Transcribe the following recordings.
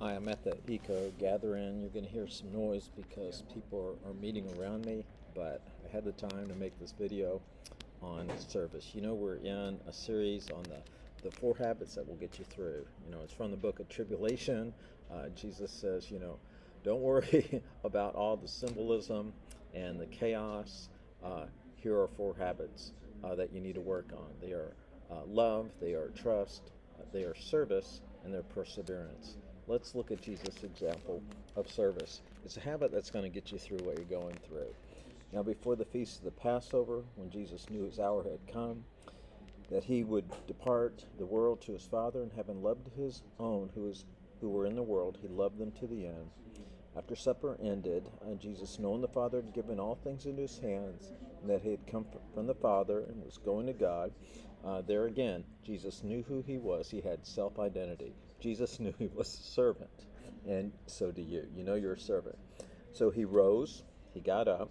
I am at the Eco Gathering. You're going to hear some noise because people are meeting around me, but I had the time to make this video on service. We're in a series on the four habits that will get you through. It's from the book of Tribulation. Jesus says, don't worry about all the symbolism and the chaos. Here are four habits that you need to work on. They are love, they are trust, they are service, and they're perseverance. Let's look at Jesus' example of service. It's a habit that's going to get you through what you're going through. Now, before the feast of the Passover, when Jesus knew his hour had come, that he would depart the world to his Father, and having loved his own who were in the world, he loved them to the end. After supper ended, Jesus, knowing the Father had given all things into his hands, and that he had come from the Father and was going to God, there again, Jesus knew who he was. He had self-identity. Jesus knew he was a servant, and so do you. You know you're a servant. So he rose, he got up,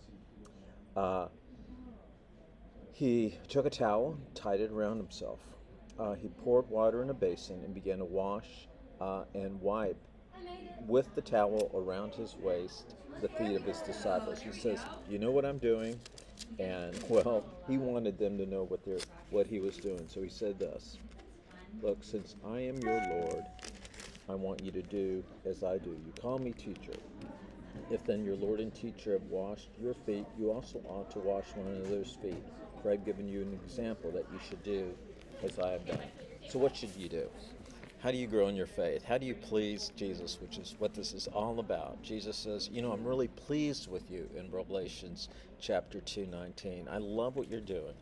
he took a towel, tied it around himself. He poured water in a basin and began to wash and wipe with the towel around his waist the feet of his disciples. He says, "You know what I'm doing?" And well, he wanted them to know what he was doing. So he said thus, "Look, since I am your Lord, I want you to do as I do. You call me teacher. If then your Lord and teacher have washed your feet, you also ought to wash one another's feet. For I've given you an example that you should do as I have done." So what should you do? How do you grow in your faith? How do you please Jesus, which is what this is all about? Jesus says, I'm really pleased with you in Revelations chapter 2:19. I love what you're doing.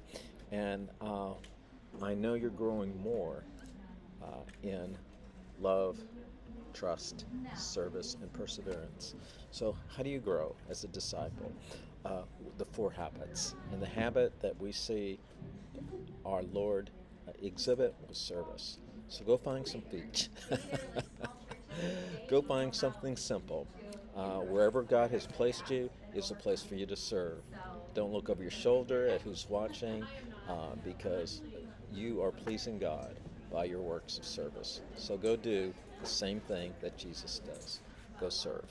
And I know you're growing more in love, trust, service, and perseverance. So how do you grow as a disciple? The four habits. And the habit that we see our Lord exhibit was service. So go find some feet. Go find something simple. Wherever God has placed you is a place for you to serve. Don't look over your shoulder at who's watching because you are pleasing God by your works of service. So go do the same thing that Jesus does. Go serve.